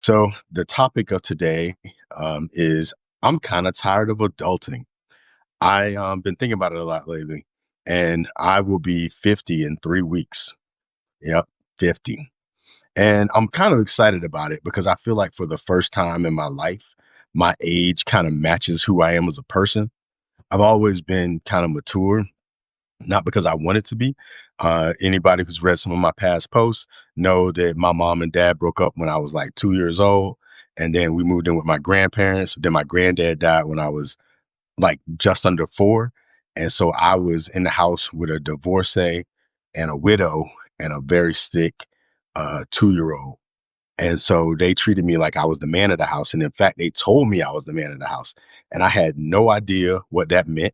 So the topic of today is I'm kind of tired of adulting. I been thinking about it a lot lately, and I will be 50 in 3 weeks. Yep, 50. And I'm kind of excited about it because I feel like for the first time in my life, my age kind of matches who I am as a person. I've always been kind of mature, not because I want it to be. Anybody who's read some of my past posts know that my mom and dad broke up when I was like 2 years old. And then we moved in with my grandparents. Then my granddad died when I was like just under four. And so I was in the house with a divorcee and a widow and a very sick 2 year old. And so they treated me like I was the man of the house. And in fact, they told me I was the man of the house. And I had no idea what that meant.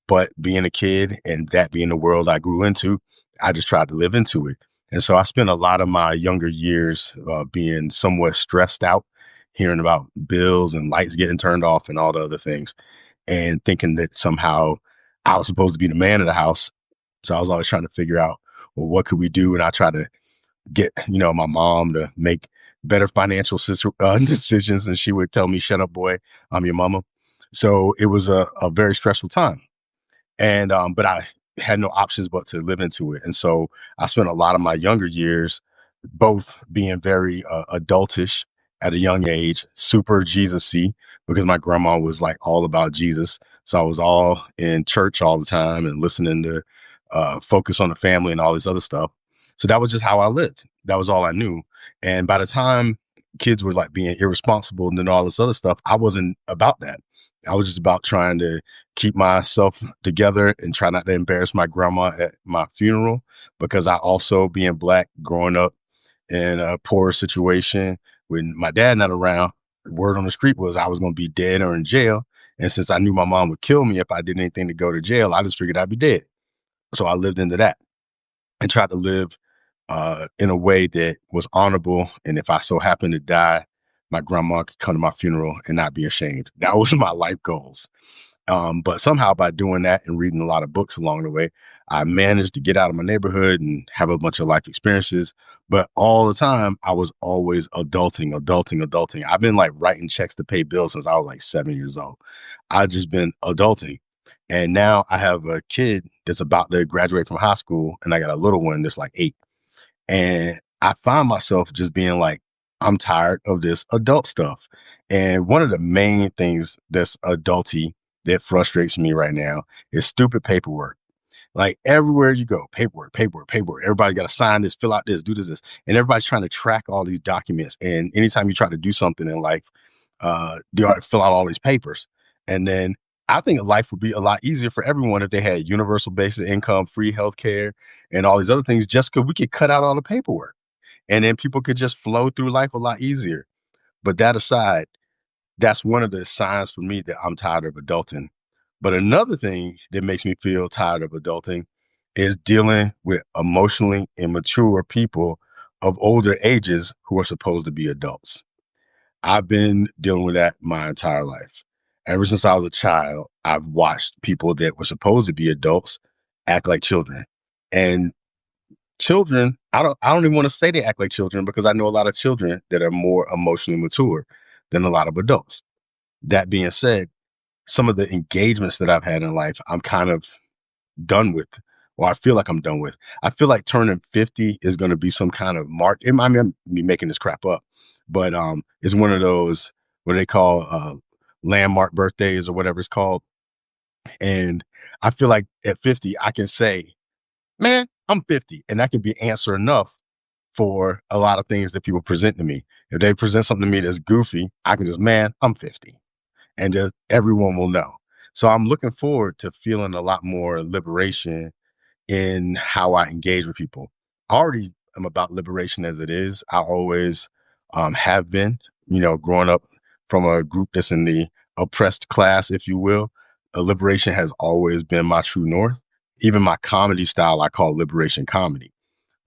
But being a kid and that being the world I grew into, I just tried to live into it. And so I spent a lot of my younger years being somewhat stressed out, hearing about bills and lights getting turned off and all the other things, and thinking that somehow I was supposed to be the man of the house. So I was always trying to figure out, well, what could we do? And I tried to get, my mom to make better financial decisions. And she would tell me, shut up, boy, I'm your mama. So it was a very stressful time. And but I had no options but to live into it. And so I spent a lot of my younger years both being very adultish at a young age, super Jesus-y, because my grandma was like all about Jesus. So I was all in church all the time and listening to Focus on the Family and all this other stuff. So that was just how I lived. That was all I knew. And by the time kids were like being irresponsible and then all this other stuff, I wasn't about that. I was just about trying to keep myself together and try not to embarrass my grandma at my funeral, because I also, being black, growing up in a poor situation when my dad not around, the word on the street was I was going to be dead or in jail. And since I knew my mom would kill me if I did anything to go to jail, I just figured I'd be dead. So I lived into that and tried to live in a way that was honorable. And if I so happened to die, my grandma could come to my funeral and not be ashamed. That was my life goals. But somehow by doing that and reading a lot of books along the way, I managed to get out of my neighborhood and have a bunch of life experiences. But all the time, I was always adulting. I've been like writing checks to pay bills since I was like 7 years old. I've just been adulting. And now I have a kid that's about to graduate from high school, and I got a little one that's like 8. And I find myself just being like, I'm tired of this adult stuff. And one of the main things that's adulty that frustrates me right now is stupid paperwork. Like everywhere you go, paperwork. Everybody got to sign this, fill out this, do this. And everybody's trying to track all these documents. And anytime you try to do something in life, you ought to fill out all these papers. And then I think life would be a lot easier for everyone if they had universal basic income, free healthcare, and all these other things, just because we could cut out all the paperwork. And then people could just flow through life a lot easier. But that aside, that's one of the signs for me that I'm tired of adulting. But another thing that makes me feel tired of adulting is dealing with emotionally immature people of older ages who are supposed to be adults. I've been dealing with that my entire life. Ever since I was a child, I've watched people that were supposed to be adults act like children. And children, I don't even want to say they act like children, because I know a lot of children that are more emotionally mature than a lot of adults. That being said, some of the engagements that I've had in life, I'm kind of done with, or I feel like I'm done with. I feel like turning 50 is going to be some kind of mark. I mean, I'm be making this crap up, but it's one of those what they call landmark birthdays or whatever it's called. And I feel like at 50, I can say, man, I'm 50, and that can be answer enough for a lot of things that people present to me. If they present something to me that's goofy, I can just, man, I'm 50, and just everyone will know. So I'm looking forward to feeling a lot more liberation in how I engage with people. I already am about liberation as it is. I always have been, growing up from a group that's in the oppressed class, if you will. Liberation has always been my true north. Even my comedy style, I call liberation comedy,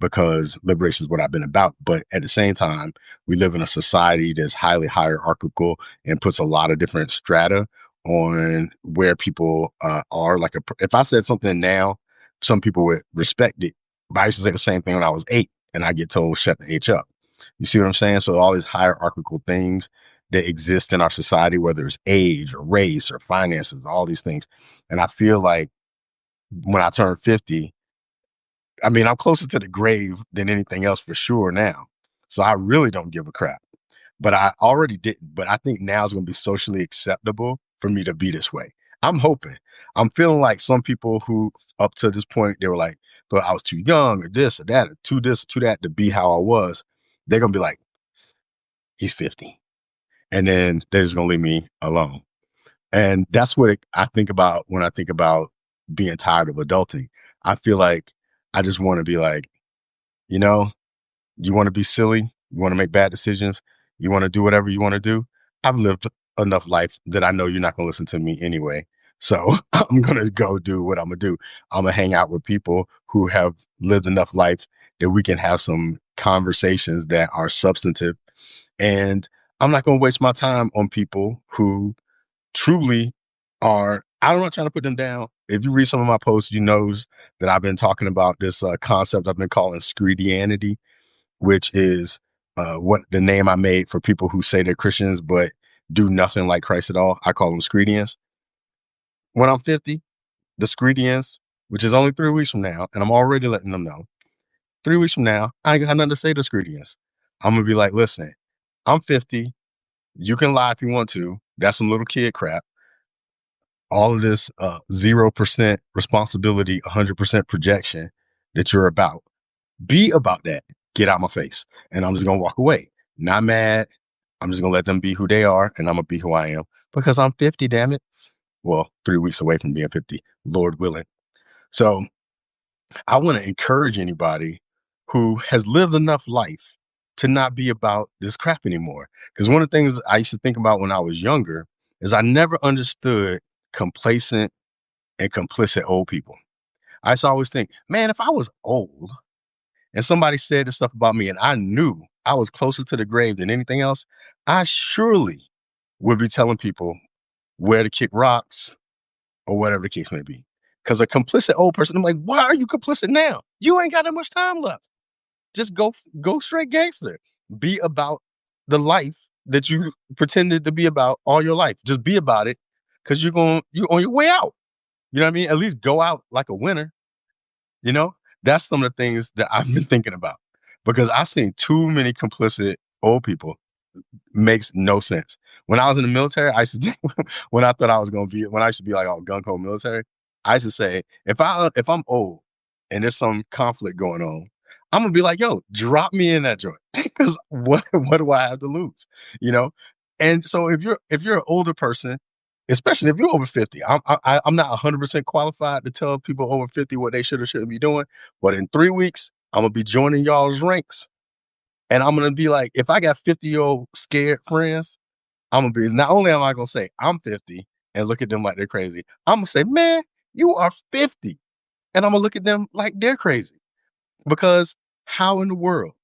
because liberation is what I've been about. But at the same time, we live in a society that's highly hierarchical and puts a lot of different strata on where people are. Like, if I said something now, some people would respect it. But I used to say the same thing when I was 8, and I get told, shut the H up. You see what I'm saying? So all these hierarchical things that exist in our society, whether it's age or race or finances, all these things. And I feel like when I turn 50, I mean, I'm closer to the grave than anything else for sure now. So I really don't give a crap. But I already didn't. But I think now is going to be socially acceptable for me to be this way. I'm hoping. I'm feeling like some people who, up to this point, they were like, thought I was too young or this or that or too this or too that to be how I was. They're going to be like, he's 50. And then they're just going to leave me alone. And that's what I think about when I think about being tired of adulting. I feel like I just want to be like, you know, you want to be silly, you want to make bad decisions, you want to do whatever you want to do. I've lived enough life that I know you're not going to listen to me anyway. So I'm going to go do what I'm going to do. I'm going to hang out with people who have lived enough life that we can have some conversations that are substantive. And I'm not going to waste my time on people who truly are, I'm not trying to put them down. If you read some of my posts, you knows that I've been talking about this concept I've been calling scredianity, which is what the name I made for people who say they're Christians but do nothing like Christ at all. I call them scredians. When I'm 50, the scredians, which is only 3 weeks from now, and I'm already letting them know, 3 weeks from now, I ain't got nothing to say to scredians. I'm going to be like, listen, I'm 50. You can lie if you want to. That's some little kid crap. All of this 0% responsibility, 100% projection that you're about. Be about that. Get out my face. And I'm just going to walk away. Not mad. I'm just going to let them be who they are. And I'm going to be who I am because I'm 50, damn it. Well, 3 weeks away from being 50, Lord willing. So I want to encourage anybody who has lived enough life to not be about this crap anymore. Because one of the things I used to think about when I was younger is I never understood complacent and complicit old people. I used to always think, man, if I was old and somebody said this stuff about me and I knew I was closer to the grave than anything else, I surely would be telling people where to kick rocks or whatever the case may be. Because a complicit old person, I'm like, why are you complicit now? You ain't got that much time left. Just go straight gangster. Be about the life that you pretended to be about all your life. Just be about it because you're on your way out. You know what I mean? At least go out like a winner. You know, that's some of the things that I've been thinking about because I've seen too many complicit old people. Makes no sense. When I was in the military, I used to when I thought I was going to be, when I used to be like all gung ho military, I used to say, if I'm old and there's some conflict going on, I'm gonna be like, yo, drop me in that joint because what do I have to lose, you know? And so if you're an older person, especially if you're over 50, I'm not 100% qualified to tell people over 50 what they should or shouldn't be doing. But in 3 weeks, I'm gonna be joining y'all's ranks. And I'm gonna be like, if I got 50-year-old scared friends, I'm gonna be, not only am I gonna say I'm 50 and look at them like they're crazy, I'm gonna say, man, you are 50. And I'm gonna look at them like they're crazy. Because how in the world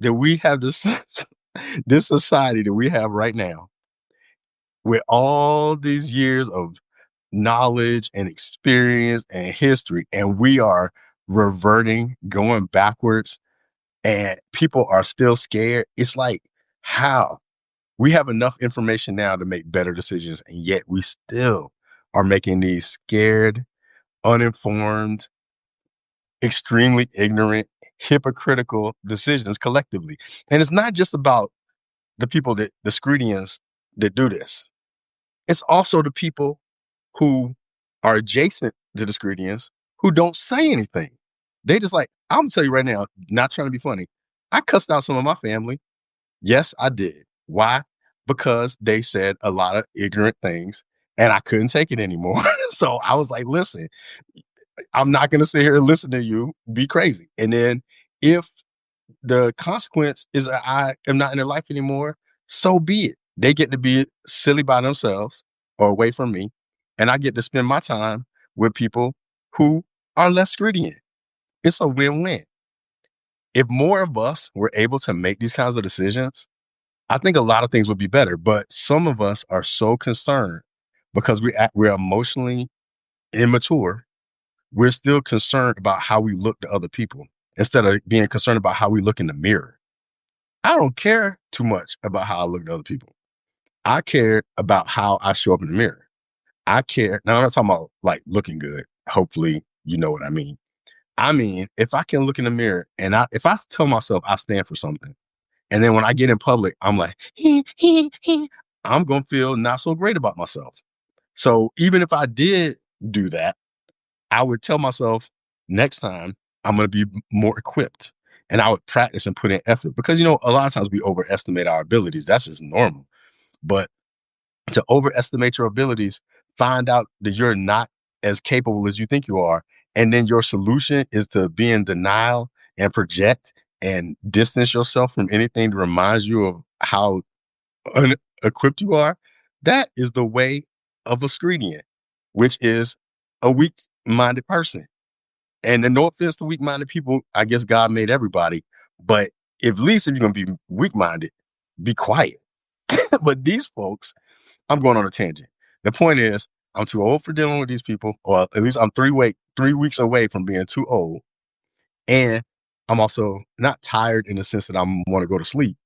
that we have this this society that we have right now with all these years of knowledge and experience and history, and we are reverting, going backwards, and people are still scared? It's like, how? We have enough information now to make better decisions, and yet we still are making these scared, uninformed, extremely ignorant, hypocritical decisions collectively. And it's not just about the people that the scrutians that do this. It's also the people who are adjacent to the scrutians who don't say anything. They just like, I'm gonna tell you right now, not trying to be funny. I cussed out some of my family. Yes, I did. Why? Because they said a lot of ignorant things and I couldn't take it anymore. So I was like, listen, I'm not going to sit here and listen to you be crazy. And then if the consequence is that I am not in their life anymore, so be it. They get to be silly by themselves or away from me. And I get to spend my time with people who are less gritty. It's a win-win. If more of us were able to make these kinds of decisions, I think a lot of things would be better. But some of us are so concerned because we're emotionally immature. We're still concerned about how we look to other people instead of being concerned about how we look in the mirror. I don't care too much about how I look to other people. I care about how I show up in the mirror. I care. Now, I'm not talking about like looking good. Hopefully, you know what I mean. I mean, if I can look in the mirror and if I tell myself I stand for something, and then when I get in public, I'm like, I'm going to feel not so great about myself. So even if I did do that, I would tell myself next time I'm going to be more equipped, and I would practice and put in effort because, a lot of times we overestimate our abilities. That's just normal. But to overestimate your abilities, find out that you're not as capable as you think you are. And then your solution is to be in denial and project and distance yourself from anything that reminds you of how unequipped you are. That is the way of a screening, which is a weak minded person. And then no offense to weak minded people, I guess God made everybody. But at least if you're going to be weak minded, be quiet. But these folks, I'm going on a tangent. The point is, I'm too old for dealing with these people, or at least I'm 3 weeks away from being too old. And I'm also not tired in the sense that I want to go to sleep,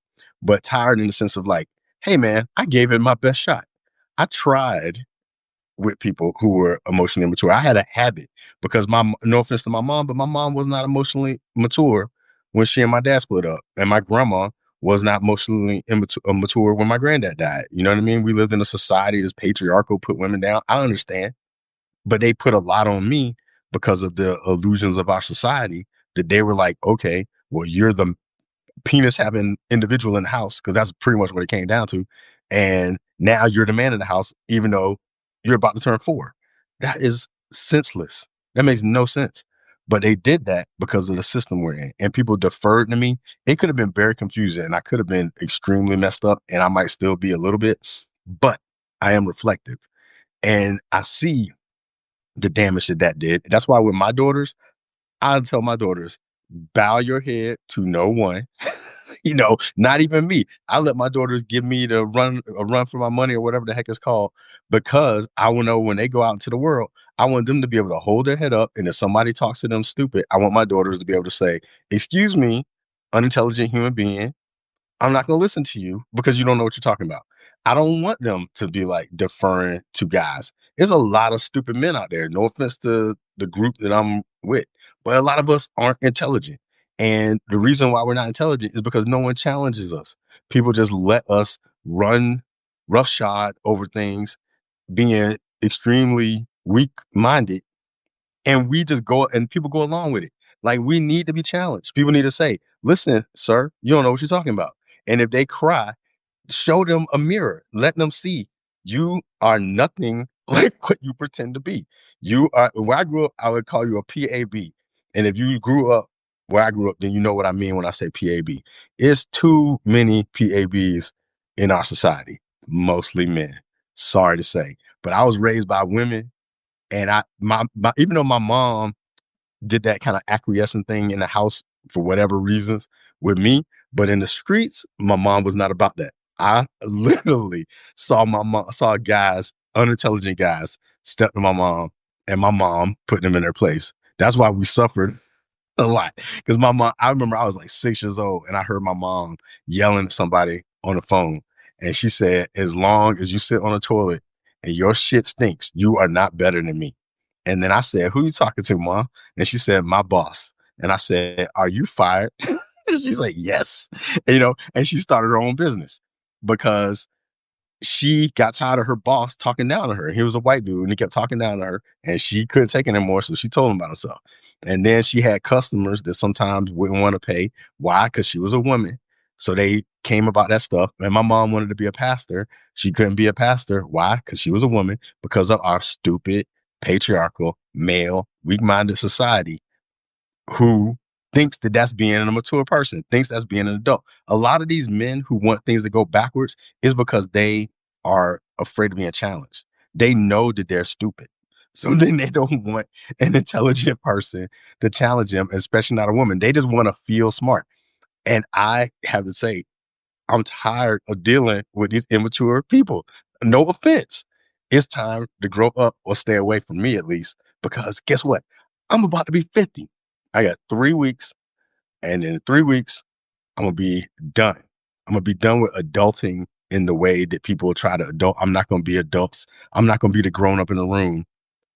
but tired in the sense of like, hey man, I gave it my best shot. I tried with people who were emotionally immature. I had a habit because no offense to my mom, but my mom was not emotionally mature when she and my dad split up, and my grandma was not emotionally immature when my granddad died. You know what I mean? We lived in a society that's patriarchal, put women down. I understand, but they put a lot on me because of the illusions of our society that they were like, okay, well, you're the penis having individual in the house, because that's pretty much what it came down to. And now you're the man in the house, even though you're about to turn 4. That is senseless. That makes no sense. But they did that because of the system we're in. And people deferred to me. It could have been very confusing, and I could have been extremely messed up, and I might still be a little bit, but I am reflective. And I see the damage that did. That's why with my daughters, I tell my daughters, bow your head to no one. Not even me. I let my daughters give me the run for my money or whatever the heck it's called, because I want to know when they go out into the world, I want them to be able to hold their head up. And if somebody talks to them stupid, I want my daughters to be able to say, excuse me, unintelligent human being, I'm not going to listen to you because you don't know what you're talking about. I don't want them to be like deferring to guys. There's a lot of stupid men out there. No offense to the group that I'm with, but a lot of us aren't intelligent. And the reason why we're not intelligent is because no one challenges us. People just let us run roughshod over things, being extremely weak minded, and we just go and people go along with it. Like, we need to be challenged. People need to say, listen, sir, you don't know what you're talking about. And if they cry, show them a mirror. Let them see you are nothing like what you pretend to be. You are, where I grew up, I would call you a PAB. And if you grew up where I grew up, then you know what I mean when I say PAB. It's too many PABs in our society, mostly men. Sorry to say. But I was raised by women, and my even though my mom did that kind of acquiescent thing in the house for whatever reasons with me, but in the streets, my mom was not about that. I literally saw guys, unintelligent guys, step to my mom, and my mom put them in their place. That's why we suffered a lot. Because my mom, I remember I was like 6 years old, and I heard my mom yelling at somebody on the phone. And she said, as long as you sit on the toilet and your shit stinks, you are not better than me. And then I said, who you talking to, mom? And she said, my boss. And I said, are you fired? And she's like, yes. And she started her own business because she got tired of her boss talking down to her. He was a white dude, and he kept talking down to her, and she couldn't take it anymore. So she told him about herself. And then she had customers that sometimes wouldn't want to pay. Why? Because she was a woman. So they came about that stuff. And my mom wanted to be a pastor. She couldn't be a pastor. Why? Because she was a woman, because of our stupid, patriarchal, male, weak-minded society who thinks that that's being a mature person, thinks that's being an adult. A lot of these men who want things to go backwards is because they are afraid of being challenged. They know that they're stupid. So then they don't want an intelligent person to challenge them, especially not a woman. They just want to feel smart. And I have to say, I'm tired of dealing with these immature people. No offense. It's time to grow up or stay away from me, at least, because guess what? I'm about to be 50. I got 3 weeks, and in 3 weeks, I'm going to be done. I'm gonna be done with adulting in the way that people try to adult. I'm not gonna be adults. I'm not gonna be the grown up in the room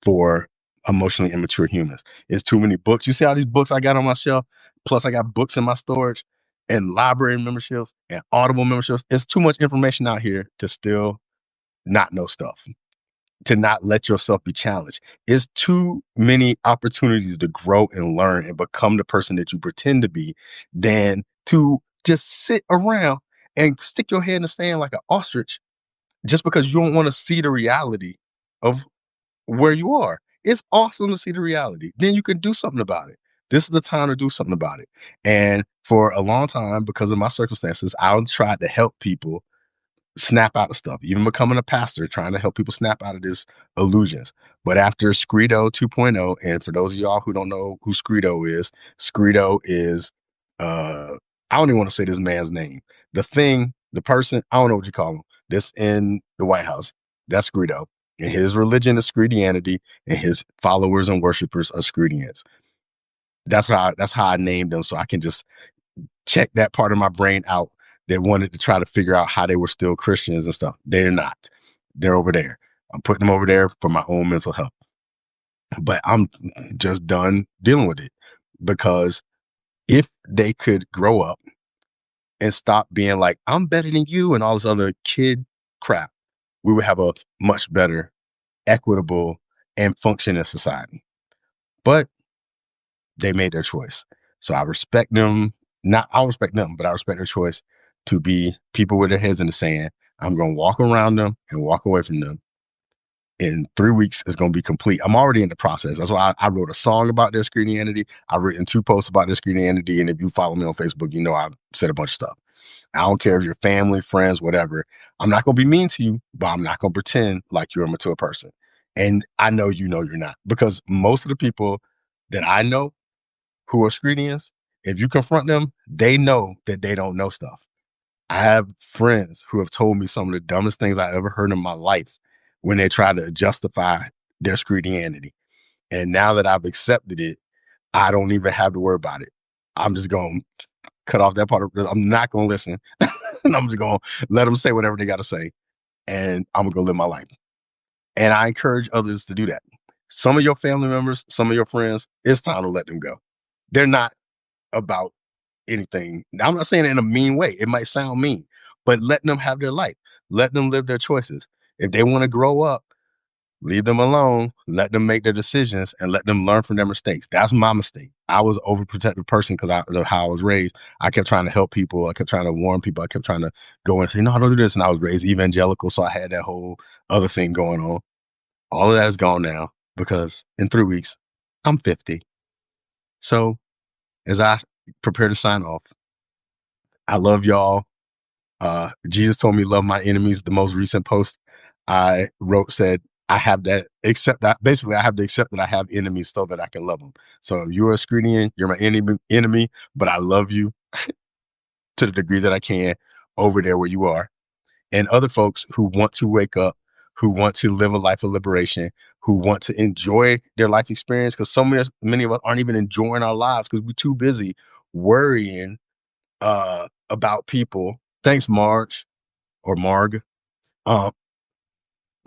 for emotionally immature humans. It's too many books. You see all these books I got on my shelf? Plus, I got books in my storage and library memberships and Audible memberships. It's too much information out here to still not know stuff, to not let yourself be challenged. It's too many opportunities to grow and learn and become the person that you pretend to be than to just sit around and stick your head in the sand like an ostrich just because you don't want to see the reality of where you are. It's awesome to see the reality. Then you can do something about it. This is the time to do something about it. And for a long time, because of my circumstances, I tried to help people snap out of stuff, even becoming a pastor, trying to help people snap out of this illusions. But after Scredo 2.0, and for those of y'all who don't know who Scredo is, I don't even want to say this man's name. The thing, the person, I don't know what you call him, this in the White House, that's Scredo. And his religion is Scredianity, and his followers and worshipers are Scredians. That's how I named them, so I can just check that part of my brain out that wanted to try to figure out how they were still Christians and stuff. They're not. They're over there. I'm putting them over there for my own mental health. But I'm just done dealing with it, because if they could grow up and stop being like, I'm better than you and all this other kid crap, we would have a much better, equitable, and functioning society. But they made their choice. So I respect them. Not I respect them, but I respect their choice to be people with their heads in the sand. I'm going to walk around them and walk away from them. In 3 weeks, it's going to be complete. I'm already in the process. That's why I wrote a song about their Scredianity. I've written 2 posts about their Scredianity. And if you follow me on Facebook, you know I've said a bunch of stuff. I don't care if you're family, friends, whatever. I'm not going to be mean to you, but I'm not going to pretend like you're a mature person. And I know you're not. Because most of the people that I know who are Scredians, if you confront them, they know that they don't know stuff. I have friends who have told me some of the dumbest things I ever heard in my life when they try to justify their Scredianity. And now that I've accepted it, I don't even have to worry about it. I'm just going to cut off that part of it. I'm not going to listen. And I'm just going to let them say whatever they got to say. And I'm going to go live my life. And I encourage others to do that. Some of your family members, some of your friends, it's time to let them go. They're not about anything. I'm not saying it in a mean way. It might sound mean, but let them have their life. Let them live their choices. If they want to grow up, leave them alone. Let them make their decisions and let them learn from their mistakes. That's my mistake. I was an overprotective person because of how I was raised. I kept trying to help people. I kept trying to warn people. I kept trying to go and say, no, don't do this. And I was raised evangelical, so I had that whole other thing going on. All of that is gone now because in 3 weeks, I'm 50. So as I prepare to sign off, I love y'all. Jesus told me love my enemies. The most recent post I wrote said, I have that, accept that. Basically, I have to accept that I have enemies so that I can love them. So if you're a Scredian, you're my enemy, but I love you to the degree that I can over there where you are. And other folks who want to wake up, who want to live a life of liberation, who want to enjoy their life experience, because many of us aren't even enjoying our lives because we're too busy worrying about people. Thanks, Marge or Marg. Um,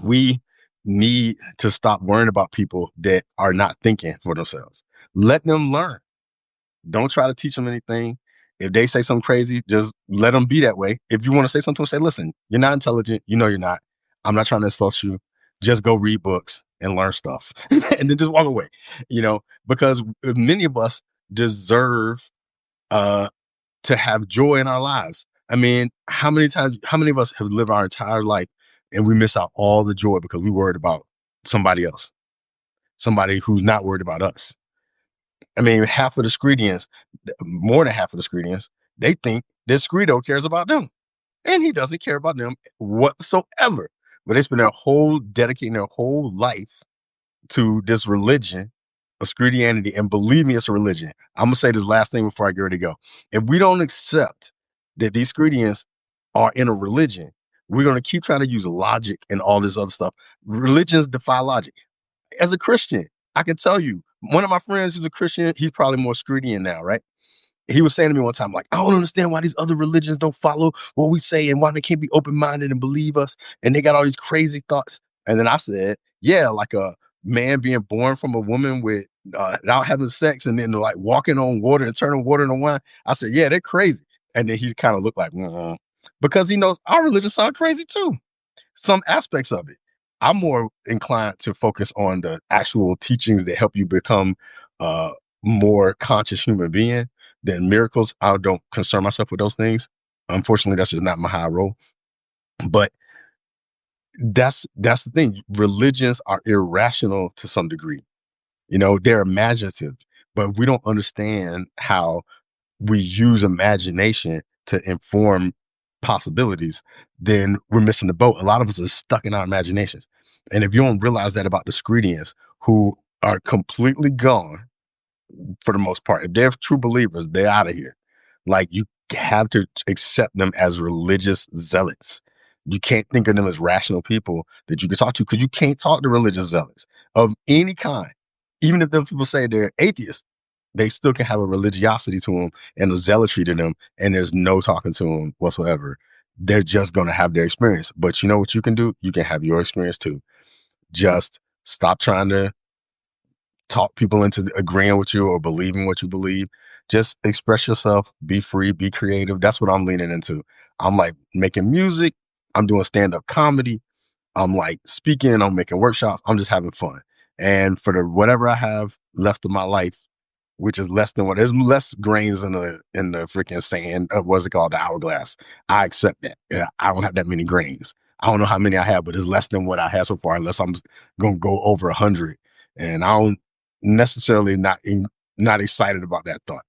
we need to stop worrying about people that are not thinking for themselves. Let them learn. Don't try to teach them anything. If they say something crazy, just let them be that way. If you want to say something, say, listen, you're not intelligent. You know you're not. I'm not trying to insult you. Just go read books and learn stuff and then just walk away, because many of us deserve to have joy in our lives. I mean, how many of us have lived our entire life and we miss out all the joy because we worried about somebody else, somebody who's not worried about us? I mean, half of the Scredians, more than half of the Scredians, they think that Scredo cares about them. And he doesn't care about them whatsoever. But they spend dedicating their whole life to this religion of Scredianity. And believe me, it's a religion. I'm going to say this last thing before I get ready to go. If we don't accept that these Scredians are in a religion, we're going to keep trying to use logic and all this other stuff. Religions defy logic. As a Christian, I can tell you, one of my friends who's a Christian, he's probably more Scredian now, right? he was saying to me one time, like, I don't understand why these other religions don't follow what we say and why they can't be open minded and believe us. And they got all these crazy thoughts. And then I said, yeah, like a man being born from a woman without having sex and then like walking on water and turning water into wine. I said, yeah, they're crazy. And then he kind of looked like, because he knows our religion sounds crazy too, some aspects of it. I'm more inclined to focus on the actual teachings that help you become a more conscious human being than miracles. I don't concern myself with those things. Unfortunately, that's just not my high role. But that's the thing. Religions are irrational to some degree. You know, they're imaginative, but we don't understand how we use imagination to inform possibilities, then we're missing the boat. A lot of us are stuck in our imaginations. And if you don't realize that about the Scredians, who are completely gone for the most part, if they're true believers, they're out of here. Like, you have to accept them as religious zealots. You can't think of them as rational people that you can talk to, because you can't talk to religious zealots of any kind. Even if those people say they're atheists, they still can have a religiosity to them and a zealotry to them, and there's no talking to them whatsoever. They're just going to have their experience. But you know what you can do? You can have your experience too. Just stop trying to talk people into agreeing with you or believing what you believe. Just express yourself, be free, be creative. That's what I'm leaning into. I'm like making music, I'm doing stand-up comedy, I'm like speaking, I'm making workshops, I'm just having fun. And for the whatever I have left of my life, which is less than what there's less grains in the freaking sand, what's it called, the hourglass. I accept that. Yeah, I don't have that many grains. I don't know how many I have, but it's less than what I have so far, unless I'm gonna go over 100. And I don't necessarily not excited about that thought.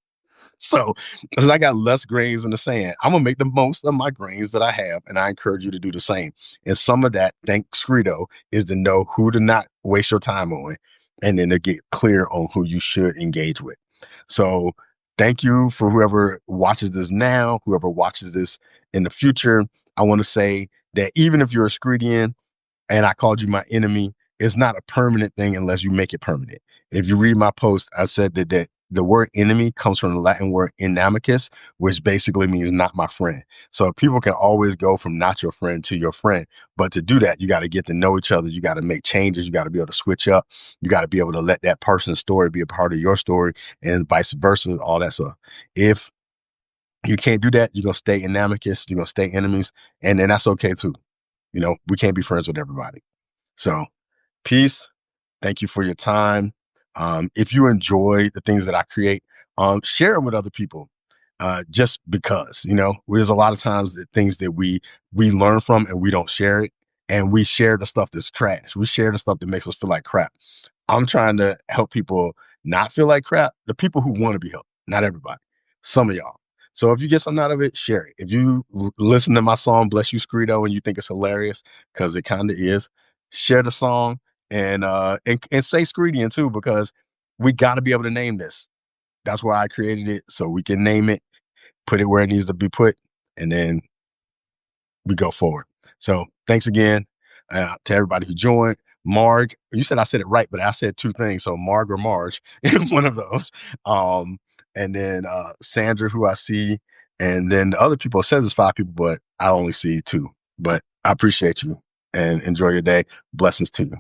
So, as I got less grains in the sand, I'm gonna make the most of my grains that I have, and I encourage you to do the same. And some of that, thanks Credo, is to know who to not waste your time on, and then to get clear on who you should engage with. So, thank you for whoever watches this now, whoever watches this in the future. I want to say that even if you're a Scredian and I called you my enemy, it's not a permanent thing unless you make it permanent. If you read my post, I said that the word enemy comes from the Latin word inamicus, which basically means not my friend. So people can always go from not your friend to your friend. But to do that, you got to get to know each other. You got to make changes. You got to be able to switch up. You got to be able to let that person's story be a part of your story, and vice versa, all that stuff. If you can't do that, you're going to stay inamicus, you're going to stay enemies, and then that's okay too. You know, we can't be friends with everybody. So, peace. Thank you for your time. If you enjoy the things that I create, share it with other people. Just because, there's a lot of times that things that we learn from and we don't share it, and we share the stuff that's trash. We share the stuff that makes us feel like crap. I'm trying to help people not feel like crap. The people who want to be helped, not everybody. Some of y'all. So if you get something out of it, share it. If you listen to my song "Bless You, Scredo," and you think it's hilarious, because it kind of is, share the song and say Scredian too, because we got to be able to name this. That's why I created it, so we can name it, put it where it needs to be put, and then we go forward. So thanks again to everybody who joined. Marg, you said I said it right, but I said two things. So Marg or Marge, one of those. And then Sandra, who I see, and then the other people. It says it's 5 people, but I only see 2. But I appreciate you and enjoy your day. Blessings to you.